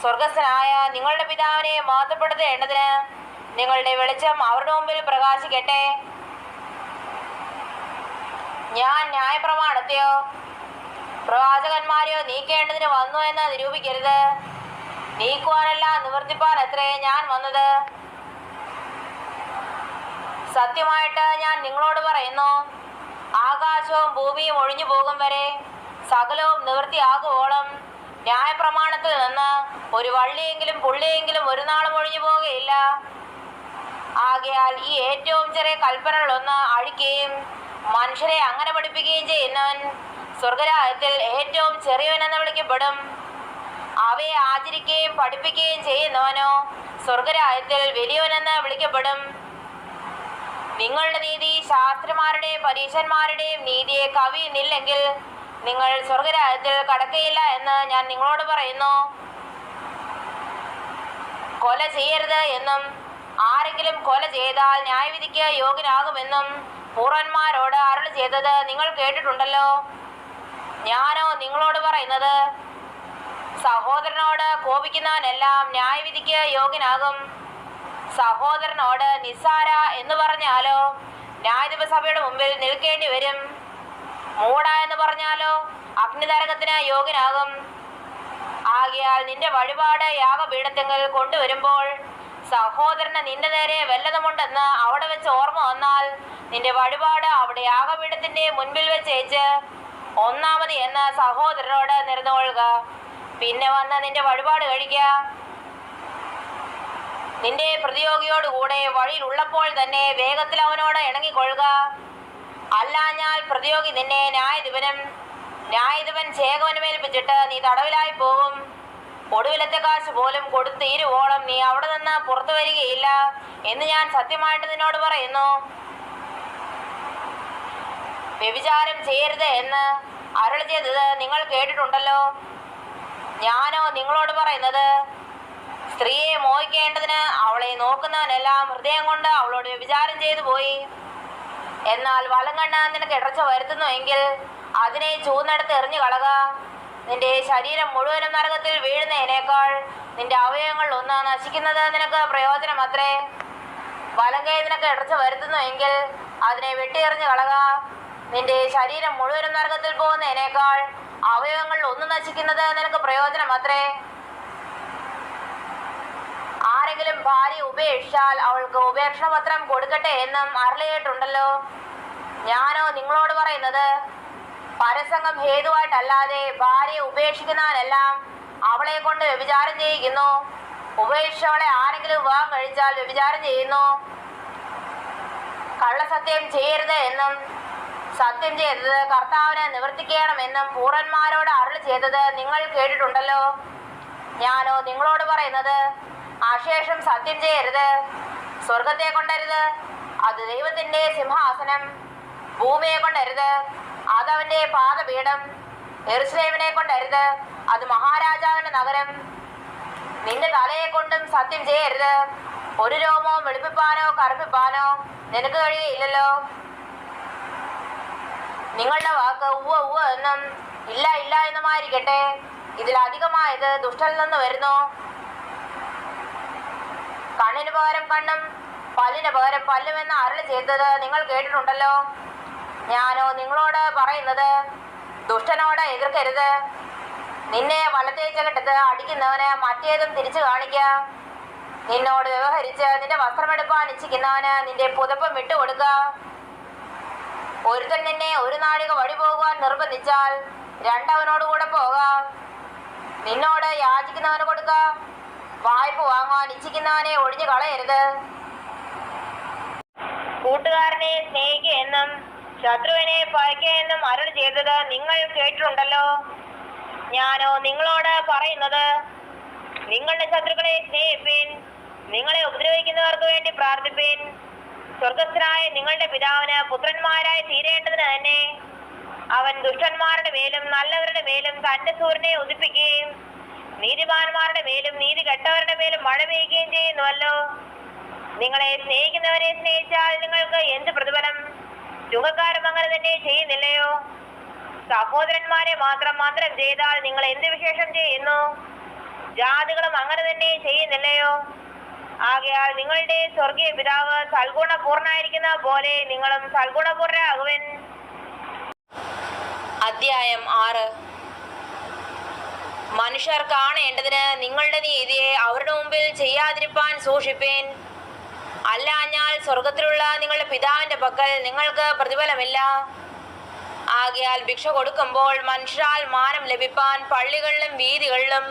സ്വർഗസ്ഥനായ നിങ്ങളുടെ പിതാവിനെ മഹത്വപ്പെടുത്തേണ്ടതിന് നിങ്ങളുടെ വെളിച്ചം അവരുടെ മുമ്പിൽ പ്രകാശിക്കട്ടെ. ഞാൻ ന്യായപ്രമാണത്തെയോ പ്രവാചകന്മാരെയോ നീക്കേണ്ടതിന് വന്നു എന്ന് നിരൂപിക്കരുത്. നീക്കുവാനല്ല നിവർത്തിപ്പാൻ അത്രേ ഞാൻ വന്നത്. സത്യമായിട്ട് ഞാൻ നിങ്ങളോട് പറയുന്നു, ആകാശവും ഭൂമിയും ഒഴിഞ്ഞു പോകും വരെ സകലവും നിവൃത്തിയാകുവോളം ന്യായപ്രമാണത്തിൽ നിന്ന് ഒരു വള്ളിയെങ്കിലും പുള്ളിയെങ്കിലും ഒരു നാളും ഒഴിഞ്ഞു പോകുകയില്ല. ആകയാൽ ഈ ഏറ്റവും ചെറിയ കൽപ്പനകളൊന്ന് അഴിക്കുകയും മനുഷ്യരെ അങ്ങനെ പഠിപ്പിക്കുകയും ചെയ്യുന്നവൻ സ്വർഗരാജ്യത്തിൽ ഏറ്റവും ചെറിയവനെന്ന് വിളിക്കപ്പെടും. അവയെ ആചരിക്കുകയും പഠിപ്പിക്കുകയും ചെയ്യുന്നവനോ സ്വർഗരാജ്യത്തിൽ വലിയവനെന്ന് വിളിക്കപ്പെടും. നിങ്ങളുടെ നീതി ശാസ്ത്രിമാരുടെയും പരീശന്മാരുടെയും നീതിയെ കവിയുന്നില്ലെങ്കിൽ നിങ്ങൾ സ്വർഗരാജ്യത്തിൽ കടക്കയില്ല എന്ന് ഞാൻ നിങ്ങളോട് പറയുന്നു. കൊല ചെയ്യരുത് എന്നും ആരെങ്കിലും കൊല ചെയ്താൽ ന്യായവിധിക്ക് യോഗ്യനാകുമെന്നും പൂർവന്മാരോട് അരുളി ചെയ്തത് നിങ്ങൾ കേട്ടിട്ടുണ്ടല്ലോ. ഞാനോ നിങ്ങളോട് പറയുന്നത്, സഹോദരനോട് കോപിക്കുന്നവനെല്ലാം ന്യായവിധിക്ക് യോഗ്യനാകും. സഹോദരനോട് നിസ്സാര എന്ന് പറഞ്ഞാലോ ന്യായാധിപസഭയുടെ മുമ്പിൽ നിൽക്കേണ്ടി വരും. മൂട എന്ന് പറഞ്ഞാലോ അഗ്നിനരകത്തിന് യോഗ്യനാകും. ആകയാൽ നിന്റെ വഴിപാട് യാഗപീഠത്തെങ്കിൽ കൊണ്ടുവരുമ്പോൾ സഹോദരന് നിന്റെ നേരെ വല്ലതുമുണ്ടെന്ന് അവിടെ വെച്ച് ഓർമ്മ വന്നാൽ നിന്റെ വഴിപാട് അവിടെ യാഗപീഠത്തിന്റെ മുൻപിൽ വെച്ചേച്ച് ഒന്നാമത് എന്ന് സഹോദരനോട് നിരന്നുകൊള്ളുക. പിന്നെ വന്ന് നിന്റെ വഴിപാട് കഴിക്കുക. നിന്റെ പ്രതിയോഗിയോടുകൂടെ വഴിയിൽ ഉള്ളപ്പോൾ തന്നെ വേഗത്തിൽ അവനോട് ഇണങ്ങിക്കൊള്ളുക. അല്ലാഞ്ഞാൽ പ്രതിയോഗി നിന്നെ ന്യായാധിപൻ ചേകവനുമേൽപ്പിച്ചിട്ട് നീ തടവിലായി പോകും. ഒടുവിലത്തെ കാശ് പോലും കൊടുത്ത് ഇരുവോളം നീ അവിടെ നിന്ന് പുറത്തു വരികയില്ല എന്ന് ഞാൻ സത്യമായിട്ട് നിന്നോട് പറയുന്നു. വ്യഭിചാരം ചെയ്യരുത് എന്ന് അരുളി ചെയ്തത് നിങ്ങൾ കേട്ടിട്ടുണ്ടല്ലോ. ഞാനോ നിങ്ങളോട് പറയുന്നത്, സ്ത്രീയെ മോഹിക്കേണ്ടതിന് അവളെ നോക്കുന്നവനെല്ലാം ഹൃദയം കൊണ്ട് അവളോട് വ്യഭിചാരം ചെയ്തു പോയി. എന്നാൽ വലങ്കണ്ണ് നിനക്ക് ഇടർച്ച വരുത്തുന്നുവെങ്കിൽ അതിനെ ചൂന്നെടുത്ത് എറിഞ്ഞു കളക. നിന്റെ ശരീരം മുഴുവനും നരകത്തിൽ വീഴുന്നതിനേക്കാൾ നിന്റെ അവയവങ്ങൾ ഒന്ന് നശിക്കുന്നത് നിനക്ക് പ്രയോജനമത്രേ. വലങ്കൈ നിനക്ക് ഇടർച്ച വരുത്തുന്നുവെങ്കിൽ അതിനെ വെട്ടിയെറിഞ്ഞു കളക. നിന്റെ ശരീരം മുഴുവനും നരകത്തിൽ പോകുന്നതിനേക്കാൾ അവയവങ്ങൾ ഒന്ന് നശിക്കുന്നത് നിനക്ക് പ്രയോജനമത്രേ. ആരെങ്കിലും ഭാര്യ ഉപേക്ഷിച്ചാൽ അവൾക്ക് ഉപേക്ഷണപത്രം കൊടുക്കട്ടെ എന്നും അരുളിയിട്ടുണ്ടല്ലോ. ഞാനോ നിങ്ങളോട് പറയുന്നത്, പരസംഗം ഹേതുവായിട്ടല്ലാതെ ഭാര്യയെ ഉപേക്ഷിക്കുന്നവനെല്ലാം അവളെ കൊണ്ട് വ്യഭിചാരം ചെയ്യിക്കുന്നു. ഉപേക്ഷിച്ചവളെ ആരെങ്കിലും വിവാഹം കഴിച്ചാൽ വ്യഭിചാരം ചെയ്യുന്നു. കള്ളസത്യം ചെയ്യരുത് എന്നും സത്യം ചെയ്തത് കർത്താവിനെ നിവർത്തിക്കണമെന്നും പൂർവന്മാരോട് അരുളി ചെയ്തത് നിങ്ങൾ കേട്ടിട്ടുണ്ടല്ലോ. ഞാനോ നിങ്ങളോട് പറയുന്നത്, അശേഷം സത്യം ചെയ്യരുത്. സ്വർഗത്തെ കൊണ്ടരുത്, അത് ദൈവത്തിന്റെ സിംഹാസനം. ഭൂമിയെ കൊണ്ടരുത്, അതവന്റെ പാദപീഠം. യെരൂശലേമിനെ കൊണ്ടരുത്, അത് മഹാരാജാവിന്റെ നഗരം. നിന്റെ തലയെ കൊണ്ടും സത്യം ചെയ്യരുത്. ഒരു രോമവും വെളുപ്പിപ്പാനോ കറുപ്പിപ്പാനോ നിനക്ക് കഴിയില്ലല്ലോ. നിങ്ങളുടെ വാക്ക് ഉവ്വ ഉവ്വ എന്നും ഇല്ല ഇല്ല എന്നുമായിരിക്കട്ടെ. ഇതിലധികമായത് ദുഷ്ടനിൽ നിന്ന് വരുന്നു. കണ്ണിന് പകരം കണ്ണും പല്ലിന് പകരം പല്ലുമെന്ന് അരുളി ചെയ്തത് നിങ്ങൾ കേട്ടിട്ടുണ്ടല്ലോ. ഞാനോ നിങ്ങളോട് പറയുന്നത്, ദുഷ്ടനോട് എതിർക്കരുത്. നിന്നെ വലത്തേ ചകട്ടത്ത് അടിക്കുന്നവന് മറ്റേതും തിരിച്ചു കാണിക്കുക. നിന്നോട് വ്യവഹരിച്ച് നിന്റെ വസ്ത്രമെടുപ്പാൻ ഇച്ഛിക്കുന്നവന് നിന്റെ പുതപ്പും വിട്ടുകൊടുക്കുക. ഒരുത്തൻ നിന്നെ ഒരു നാഴിക വഴി പോകുവാൻ നിർബന്ധിച്ചാൽ രണ്ടവനോടുകൂടെ പോകാം. നിന്നോട് യാചിക്കുന്നവന് കൊടുക്ക. വായ്പ വാങ്ങുവാൻ ഇച്ഛിക്കുന്നവനെ ഒഴിഞ്ഞു കളയരുത്. കൂട്ടുകാരനെ സ്നേഹിക്കുക എന്നും ശത്രുവിനെ പകയ്ക്കുക എന്നും അരുളി ചെയ്തത് നിങ്ങൾ കേട്ടിട്ടുണ്ടല്ലോ. ഞാനോ നിങ്ങളോട് പറയുന്നത്, നിങ്ങളുടെ ശത്രുക്കളെ സ്നേഹിപ്പിൻ, നിങ്ങളെ ഉപദ്രവിക്കുന്നവർക്ക് വേണ്ടി പ്രാർത്ഥിപ്പിൻ. സ്വർഗസ്ഥനായ നിങ്ങളുടെ പിതാവിന് പുത്രന്മാരായി തീരേണ്ടതിന് തന്നെ അവൻ ദുഷ്ടന്മാരുടെ മേലും നല്ലവരുടെ മേലും തന്റെ സൂര്യനെ ഉദിപ്പിക്കുകയും നീതിമാന്മാരുടെ മേലും നീതി കെട്ടവരുടെ മേലും മഴ പെയ്യുകയും ചെയ്യുന്നുവല്ലോ. നിങ്ങളെ സ്നേഹിക്കുന്നവരെ സ്നേഹിച്ചാൽ നിങ്ങൾക്ക് എന്ത് പ്രതിഫലം? ചുങ്കക്കാരും അങ്ങനെ തന്നെ ചെയ്യുന്നില്ലയോ? സഹോദരന്മാരെ മാത്രം മന്ത്രം ചെയ്താൽ നിങ്ങൾ എന്ത് വിശേഷം ചെയ്യുന്നു? ജാതികളും അങ്ങനെ തന്നെ ചെയ്യുന്നില്ലയോ? ആകയാൽ നിങ്ങളുടെ സ്വർഗീയ പിതാവ് സൽഗുണപൂർണ്ണായിരിക്കുന്ന പോലെ നിങ്ങളും സൽഗുണപൂർണ്ണരാകുവൻ. അധ്യായം 6. മനുഷ്യർ കാണേണ്ടതിന് നിങ്ങളുടെ നീതിയെ അവരുടെ മുമ്പിൽ ചെയ്യാതിരിപ്പാൻ സൂക്ഷിപ്പേൻ. അല്ലാഞ്ഞാൽ സ്വർഗത്തിലുള്ള നിങ്ങളുടെ പിതാവിന്റെ പക്കൽ നിങ്ങൾക്ക് പ്രതിഫലമില്ല. ആകയാൽ ഭിക്ഷ കൊടുക്കുമ്പോൾ മനുഷ്യരാൽ മാനം ലഭിപ്പാൻ പള്ളികളിലും വീതികളിലും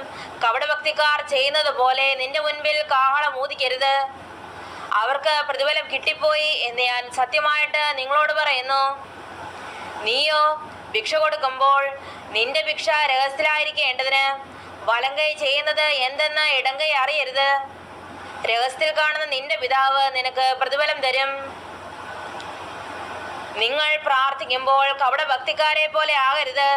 കപടഭക്തിക്കാർ ചെയ്യുന്നത് പോലെ നിന്റെ മുൻപിൽ കാഹളം ഊതിക്കരുത്. അവർക്ക് പ്രതിഫലം കിട്ടിപ്പോയി എന്ന് ഞാൻ സത്യമായിട്ട് നിങ്ങളോട് പറയുന്നു. നീയോ ഭിക്ഷ കൊടുക്കുമ്പോൾ നിന്റെ ഭിക്ഷ രഹസ്യത്തിലായിരിക്കേണ്ടതിന് വലങ്കൈ ചെയ്യുന്നത് എന്തെന്ന് ഇടങ്കൈ അറിയരുത്. രഹസ്യത്തിൽ കാണുന്ന നിന്റെ പിതാവ് നിനക്ക് പ്രതിഫലം തരും. നിങ്ങൾ പ്രാർത്ഥിക്കുമ്പോൾ കപടഭക്തിക്കാരെ പോലെ ആകരുത്.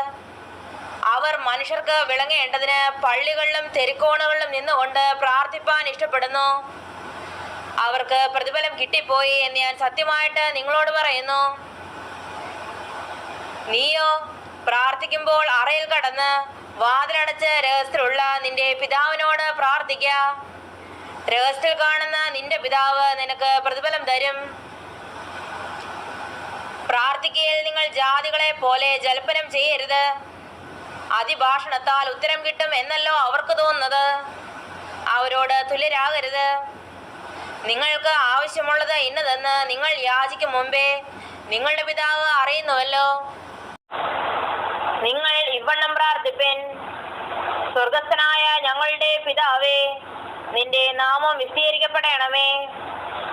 അവർ മനുഷ്യർക്ക് വിളങ്ങേണ്ടതിന് പള്ളികളിലും തെരുക്കോണുകളിലും നിന്നുകൊണ്ട് പ്രാർത്ഥിപ്പാൻ ഇഷ്ടപ്പെടുന്നു. അവർക്ക് പ്രതിഫലം കിട്ടിപ്പോയി എന്ന് ഞാൻ സത്യമായിട്ട് നിങ്ങളോട് പറയുന്നു. നീയോ പ്രാർത്ഥിക്കുമ്പോൾ അറയിൽ കടന്ന് വാതിലടച്ച് രഹസ്യത്തിലുള്ള നിന്റെ പിതാവിനോട് പ്രാർത്ഥിക്ക. രഹസ്യത്തിൽ കാണുന്ന നിന്റെ പിതാവ് നിനക്ക് പ്രതിഫലം തരും. പ്രാർത്ഥിക്കയിൽ നിങ്ങൾ ജാതികളെ പോലെ ജൽപ്പനം ചെയ്യരുത്. അതിഭാഷണത്താൽ ഉത്തരം കിട്ടും എന്നല്ലോ അവർക്ക് തോന്നുന്നത്. അവരോട് തുല്യരാകരുത്. നിങ്ങൾക്ക് ആവശ്യമുള്ളത് ഇന്നതെന്ന് നിങ്ങൾ യാചിക്കും മുമ്പേ നിങ്ങളുടെ പിതാവ് അറിയുന്നുവല്ലോ. നിങ്ങൾ ഇവണ്ണം പ്രാർത്ഥിപ്പിൻ. സ്വർഗസ്ഥനായ ഞങ്ങളുടെ പിതാവേ, നിന്റെ നാമം വിസ്തീരിക്കപ്പെടണമേ.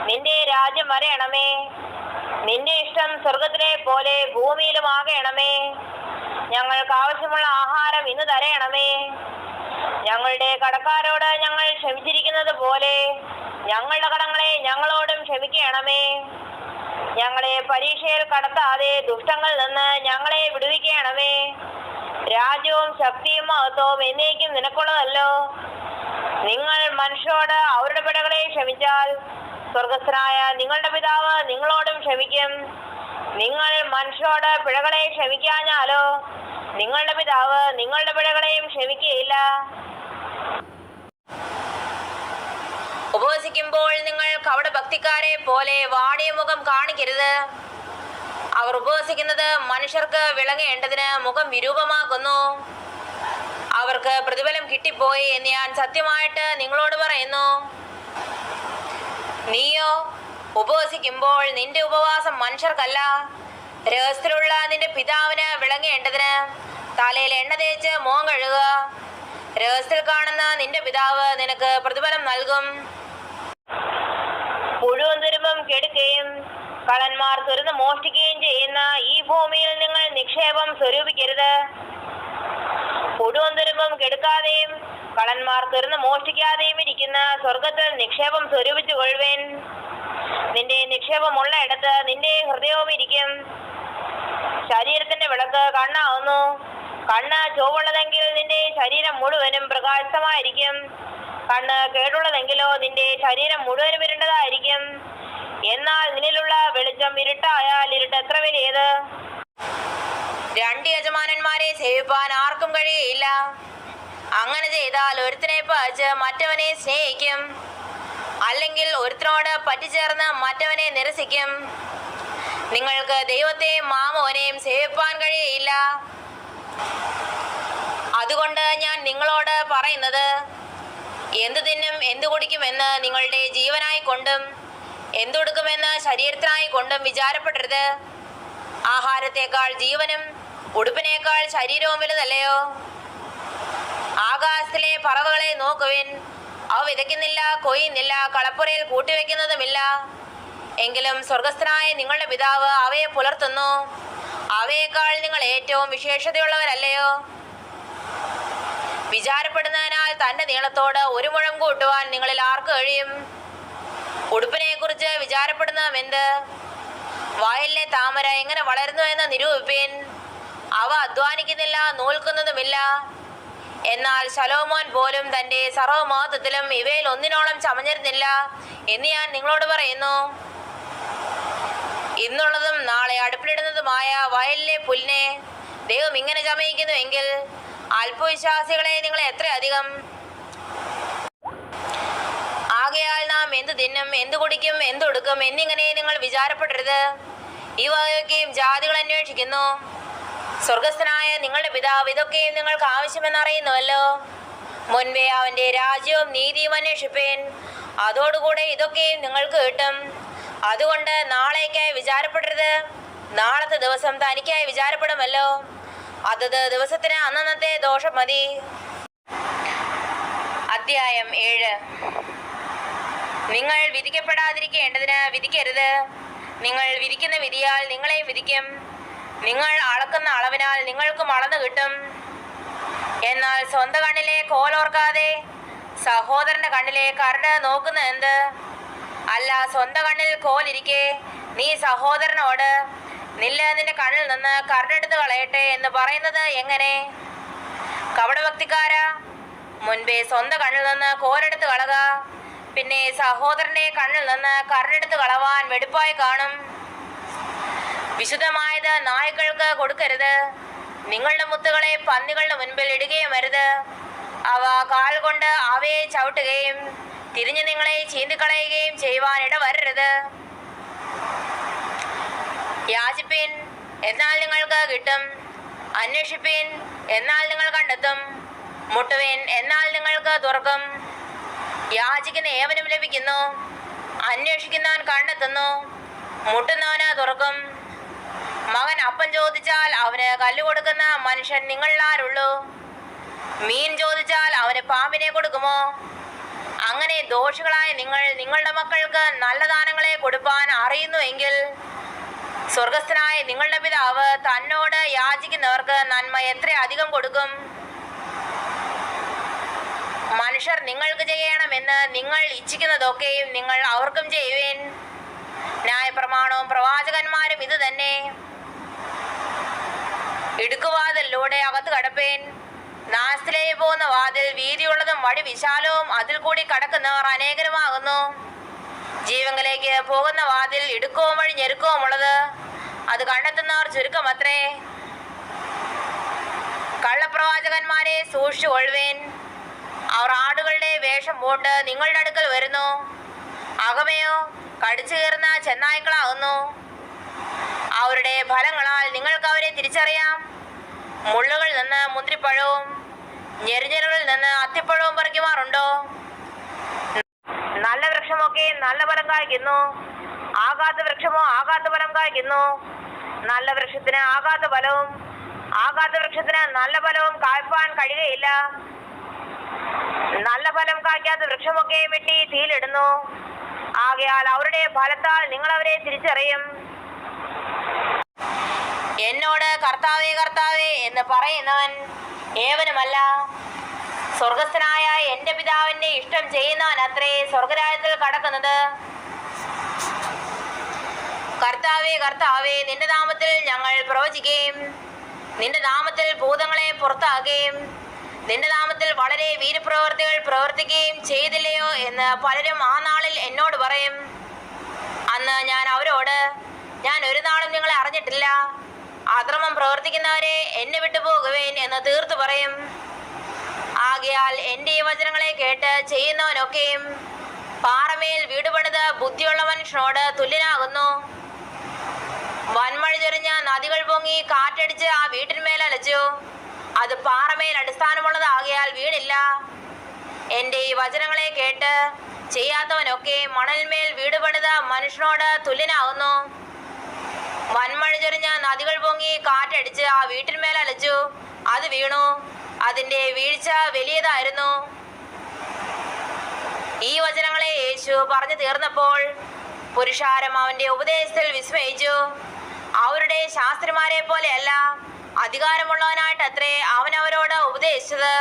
നിന്റെ രാജ്യം വരയണമേ. നിന്റെ ഇഷ്ടം സ്വർഗത്തിലെ പോലെ ഭൂമിയിലും ആകണമേ. ഞങ്ങൾക്ക് ആവശ്യമുള്ള ആഹാരം ഇന്ന് തരയണമേ. ഞങ്ങളുടെ കടക്കാരോട് ഞങ്ങൾ ക്ഷമിച്ചിരിക്കുന്നത് പോലെ ഞങ്ങളുടെ കടങ്ങളെ ഞങ്ങളോടും ക്ഷമിക്കണമേ. ഞങ്ങളെ പരീക്ഷയിൽ കടത്താതെ ദുഷ്ടങ്ങളിൽ നിന്ന് ഞങ്ങളെ വിടുവിക്കണമേ. രാജ്യവും ശക്തിയും മഹത്വവും എന്നേക്കും നിനക്കുള്ളതല്ലോ. നിങ്ങൾ മനുഷ്യരോട് അവരുടെ പിഴകളെ ക്ഷമിച്ചാൽ സ്വർഗസ്ഥനായ നിങ്ങളുടെ പിതാവ് നിങ്ങളോടും ക്ഷമിക്കും. നിങ്ങൾ മനുഷ്യരോട് പിഴകളെ ക്ഷമിക്കാഞ്ഞാലോ നിങ്ങളുടെ പിതാവ് നിങ്ങളുടെ പിഴകളെയും ക്ഷമിക്കുകയില്ല. ഉപവസിക്കുമ്പോൾ നിങ്ങൾ കപടഭക്തിക്കാരെ പോലെ വാടിയ മുഖം കാണിക്കരുത്. അവർ ഉപവസിക്കുന്നത് മനുഷ്യർക്ക് വിളങ്ങേണ്ടതിന് മുഖം വിരൂപമാക്കുന്നു. അവർക്ക് പ്രതിഫലം കിട്ടിപ്പോയി എന്ന് ഞാൻ സത്യമായിട്ട് നിങ്ങളോട് പറയുന്നു. നീയോ ഉപവസിക്കുമ്പോൾ നിന്റെ ഉപവാസം മനുഷ്യർക്കല്ല, രഹസ്യത്തിലുള്ള നിന്റെ പിതാവിന് വിളങ്ങേണ്ടതിന് തലയിൽ എണ്ണ തേച്ച് മുഖം കഴുകുക. രഹസ്യത്തിൽ കാണുന്ന നിന്റെ പിതാവ് നിനക്ക് പ്രതിഫലം നൽകും. പുഴുവും തുരുമ്പും കെടുക്കുകയും കള്ളന്മാർ തുരന്ന് മോഷ്ടിക്കുകയും ചെയ്യുന്ന ഈ ഭൂമിയിൽ നിങ്ങൾ നിക്ഷേപം സ്വരൂപിക്കരുത്. പുഴുവും തുരുമ്പും കെടുക്കാതെയും കള്ളന്മാർ തുരന്ന് മോഷ്ടിക്കാതെയും ഇരിക്കുന്ന സ്വർഗത്തിൽ നിക്ഷേപം സ്വരൂപിച്ചു കൊള്ളുവേൻ. നിന്റെ നിക്ഷേപമുള്ള ഇടത്ത് നിന്റെ ഹൃദയവും ഇരിക്കും. ശരീരത്തിന്റെ വിളക്ക് കണ്ണാവുന്നു. കണ്ണ് ചുവപ്പുള്ളതെങ്കിൽ നിന്റെ ശരീരം മുഴുവനും പ്രകാശമായിരിക്കും. കണ്ണ് കേടുള്ളതെങ്കിലോ നിന്റെ ശരീരം മുഴുവനും ഇരുണ്ടതായിരിക്കും. എന്നാൽ നിന്നിലുള്ള വെളിച്ചം ഇരുട്ടായാൽ ഇരുട്ട് എത്ര വലിയത്. രണ്ട് യജമാനന്മാരെ സേവിപ്പാൻ ആർക്കും കഴിയുകയില്ല. അങ്ങനെ ചെയ്താൽ ഒരുത്തനെ പകച്ച് മറ്റവനെ സ്നേഹിക്കും, അല്ലെങ്കിൽ ഒരുത്തനോട് പറ്റിച്ചേർന്ന് മറ്റവനെ നിരസിക്കും. നിങ്ങൾക്ക് ദൈവത്തെയും മാമോനെയും സേവിപ്പാൻ കഴിയുകയില്ല. അതുകൊണ്ട് ഞാൻ നിങ്ങളോട് പറയുന്നത്, എന്തു തിന്നും എന്തു കുടിക്കുമെന്ന് നിങ്ങളുടെ ജീവനായി കൊണ്ടും എന്തുടുക്കുമെന്ന് ശരീരത്തിനായി കൊണ്ടും വിചാരപ്പെടരുത്. ആഹാരത്തേക്കാൾ ജീവനും ഉടുപ്പിനേക്കാൾ ശരീരവും വലുതല്ലയോ? ആകാശത്തിലെ പറവകളെ നോക്കുവിൻ, അവ വിതയ്ക്കുന്നില്ല, കൊയ്യുന്നില്ല, കളപ്പുരയിൽ കൂട്ടിവെക്കുന്നതുമില്ല. എങ്കിലും സ്വർഗസ്ഥനായ നിങ്ങളുടെ പിതാവ് അവയെ പുലർത്തുന്നു. അവയേക്കാൾ നിങ്ങൾ ഏറ്റവും വിശേഷതയുള്ളവരല്ലയോ? വിചാരപ്പെടുന്നതിനാൽ തന്റെ നീളത്തോട് ഒരു മുഴം കൂട്ടുവാൻ നിങ്ങളിൽ ആർക്ക് കഴിയും? ഉടുപ്പിനെ കുറിച്ച് വിചാരപ്പെടുന്നതും എന്ത്? വയലിലെ താമര എങ്ങനെ വളരുന്നു എന്ന് നിരൂപിപ്പിൻ. അവ അധ്വാനിക്കുന്നില്ല, നൂൽക്കുന്നതുമില്ല. എന്നാൽ ശലോമോൻ പോലും തന്റെ സർവ്വമഹത്വത്തിലും ഇവയിൽ ഒന്നിനോളം ചമഞ്ഞിരുന്നില്ല എന്ന് ഞാൻ നിങ്ങളോട് പറയുന്നു. ഇന്നുള്ളതും നാളെ അടുപ്പിലിടുന്നതുമായ വയലിലെ പുല്ലിനെ ദൈവം ഇങ്ങനെ ചമയിക്കുന്നുവെങ്കിൽ അല്പവിശ്വാസികളെ നിങ്ങളെ എത്രയധികം. ആകയാൽ നാം എന്ത് തിന്നും, എന്ത് കുടിക്കും, എന്തുടുക്കും എന്നിങ്ങനെ നിങ്ങൾ വിചാരപ്പെടരുത്. ഇവയൊക്കെയും ജാതികൾ അന്വേഷിക്കുന്നു. സ്വർഗസ്ഥനായ നിങ്ങളുടെ പിതാവ് ഇതൊക്കെയും നിങ്ങൾക്ക് ആവശ്യമെന്നറിയുന്നുവല്ലോ. മുൻപേ അവന്റെ രാജ്യവും നീതിയും അന്വേഷിപ്പേൻ, അതോടുകൂടെ ഇതൊക്കെയും നിങ്ങൾക്ക് കിട്ടും. അതുകൊണ്ട് നാളേക്കായി വിചാരപ്പെടരുത്. നാളത്തെ ദിവസം തനിക്കായി വിചാരപ്പെടുമല്ലോ. അതത് ദിവസത്തിന് അന്നന്നത്തെ ദോഷം മതി. അധ്യായം 7. നിങ്ങൾ വിധിക്കപ്പെടാതിരിക്കേണ്ടതിന് വിധിക്കരുത്. നിങ്ങൾ വിധിക്കുന്ന വിധിയാൽ നിങ്ങളെയും വിധിക്കും. നിങ്ങൾ അളക്കുന്ന അളവിനാൽ നിങ്ങൾക്കും അളന്നു കിട്ടും. എന്നാൽ സ്വന്തം കണ്ണിലെ കോലോർക്കാതെ സഹോദരന്റെ കണ്ണിലെ കരട് നോക്കുന്ന എന്ത്? അല്ല, സ്വന്തം കണ്ണിൽ കോലിരിക്കെ നീ സഹോദരനോട് നില്ല നിന്റെ കണ്ണിൽ നിന്ന് കരടെടുത്ത് കളയട്ടെ എന്ന് പറയുന്നത് എങ്ങനെ? കപടഭക്തിക്കാരാ, മുൻപേ സ്വന്തം കണ്ണിൽ നിന്ന് കോലെടുത്ത് കളക, പിന്നെ സഹോദരന്റെ കണ്ണിൽ നിന്ന് കരടെടുത്ത് കളവാൻ വെടുപ്പായി കാണും. വിശുദ്ധമായത് നായ്ക്കൾക്ക് കൊടുക്കരുത്. നിങ്ങളുടെ മുത്തുകളെ പന്നികളുടെ മുൻപിൽ ഇടുകയും വരുത്. അവ കാൽ കൊണ്ട് അവയെ ചവിട്ടുകയും തിരിഞ്ഞ് നിങ്ങളെ ചീന്തിക്കളയുകയും ചെയ്യുവാൻ ഇടവരരുത്. യാചിപ്പിൻ, എന്നാൽ നിങ്ങൾക്ക് കിട്ടും. അന്വേഷിപ്പിൻ, എന്നാൽ നിങ്ങൾ കണ്ടെത്തും. മുട്ടുവിൻ, എന്നാൽ നിങ്ങൾക്ക് തുറക്കും. യാചിക്കുന്ന ഏവനും ലഭിക്കുന്നു, അന്വേഷിക്കുന്നവൻ കണ്ടെത്തുന്നു, മുട്ടുന്നവന് തുറക്കും. മകൻ അപ്പം ചോദിച്ചാൽ അവന് കല്ല് കൊടുക്കുന്ന മനുഷ്യൻ നിങ്ങളിൽ ആരുള്ളൂ? മീൻ ചോദിച്ചാൽ അവന് പാമ്പിനെ കൊടുക്കുമോ? അങ്ങനെ ദോഷികളായ നിങ്ങൾ നിങ്ങളുടെ മക്കൾക്ക് നല്ല ദാനങ്ങളെ കൊടുപ്പാൻ അറിയുന്നുവെങ്കിൽ സ്വർഗസ്ഥനായ നിങ്ങളുടെ പിതാവ് തന്നോട് യാചിക്കുന്നവർക്ക് നന്മ എത്ര അധികം കൊടുക്കും. മനുഷ്യർ നിങ്ങൾക്ക് ചെയ്യണമെന്ന് നിങ്ങൾ ഇച്ഛിക്കുന്നതൊക്കെയും നിങ്ങൾ അവർക്കും ചെയ്യുവേൻ. ന്യായപ്രമാണവും പ്രവാചകന്മാരും ഇത് തന്നെ. ഇടുക്കുവാതിലൂടെ അകത്ത് കടപ്പേൻ. നാശത്തിലേക്ക് പോകുന്ന വാതിൽ വീതിയുള്ളതും വഴി വിശാലവും അതിൽ കൂടി കടക്കുന്നവർ അനേകരുമാകുന്നു. ജീവങ്കിലേക്ക് പോകുന്ന വാതിൽ ഇടുക്കവും വഴി ഞെരുക്കവും ഉള്ളത്, അത് കണ്ടെത്തുന്നവർ ചുരുക്കമത്രേ. കള്ളപ്രവാചകന്മാരെ സൂക്ഷിച്ചു കൊള്ളുവേൻ. അവർ ആടുകളുടെ വേഷം പൂണ്ട് നിങ്ങളുടെ അടുക്കൽ വരുന്നു, അകമയോ കടിച്ചു കയറുന്ന ചെന്നായ്ക്കളാകുന്നു. അവരുടെ ഫലങ്ങളാൽ നിങ്ങൾക്ക് അവരെ തിരിച്ചറിയാം. മുള്ളുകളിൽ നിന്ന് മുന്തിരിപ്പഴവും ഞെരിഞ്ഞെറുകളിൽ നിന്ന് അത്തിപ്പഴവും പറിക്കുമാറുണ്ടോ? നല്ല വൃക്ഷമൊക്കെ നല്ല ഫലം കായ്ക്കുന്നു, ആകാത്ത വൃക്ഷമോ ആകാത്ത ഫലം കായ്ക്കുന്നു. നല്ല വൃക്ഷത്തിന് ആകാത്ത ഫലവും ആകാത്ത വൃക്ഷത്തിന് നല്ല ഫലവും കായ്പാൻ കഴിയുകയില്ല. നല്ല ഫലം കായ്ക്കാത്ത വൃക്ഷമൊക്കെ വെട്ടി തീയിലിടുന്നു. ആകയാൽ അവരുടെ ഫലത്താൽ നിങ്ങൾ അവരെ തിരിച്ചറിയും. എന്നോട് കർത്താവേ കർത്താവേ എന്ന് പറയുന്നവൻ ഏവനുമല്ല, സ്വർഗസ്ഥനായ എന്റെ പിതാവിന്റെ ഇഷ്ടം ചെയ്യുന്നവൻ അത്രേ സ്വർഗരാജ്യത്തിൽ കടക്കുന്നത്. കർത്താവേ കർത്താവേ, നിന്റെ നാമത്തിൽ ഞങ്ങൾ പ്രവചിക്കുകയും നിന്റെ നാമത്തിൽ ഭൂതങ്ങളെ പുറത്താക്കുകയും നിന്റെ നാമത്തിൽ വളരെ വീരപ്രവൃത്തികൾ പ്രവർത്തിക്കുകയും ചെയ്തില്ലയോ എന്ന് പലരും ആ നാളിൽ എന്നോട് പറയും. അന്ന് ഞാൻ അവരോട്, ഞാൻ ഒരു നാളും നിങ്ങളെ അറിഞ്ഞിട്ടില്ല, അധർമ്മം പ്രവർത്തിക്കുന്നവരെ എന്നെ വിട്ടു പോകുവേൻ എന്ന് തീർത്തു പറയും. ആകയാൽ എൻ്റെ ഈ വചനങ്ങളെ കേട്ട് ചെയ്യുന്നവനൊക്കെയും പാറമേൽ വീട് പണിത് ബുദ്ധിയുള്ള മനുഷ്യനോട് തുല്യനാകുന്നു. വൻമഴ ചൊരിഞ്ഞ് നദികൾ പൊങ്ങി കാറ്റടിച്ച് ആ വീട്ടിന്മേൽ അലച്ചു. അത് പാറമേൽ അടിസ്ഥാനമുള്ളതാകിയാൽ വീണില്ല. എൻ്റെ ഈ വചനങ്ങളെ കേട്ട് ചെയ്യാത്തവനൊക്കെ മണൽമേൽ വീട് പണിത മനുഷ്യനോട് തുല്യനാകുന്നു. വൻമഴ ചൊരിഞ്ഞ് നദികൾ പൊങ്ങി കാറ്റടിച്ച് ആ വീട്ടിന്മേൽ അലച്ചു. അത് വീണു. അതിന്റെ വീഴ്ച വലിയതായിരുന്നു. ഈ വചനങ്ങളെ യേശു പറഞ്ഞു തീർന്നപ്പോൾ പുരുഷാരം അവന്റെ ഉപദേശത്തിൽ വിസ്മയിച്ചു. അവരുടെ ശാസ്ത്രിമാരെ പോലെയല്ല, അധികാരമുള്ളവനായിട്ടത്രേ അവൻ അവരോട് ഉപദേശിച്ചത്.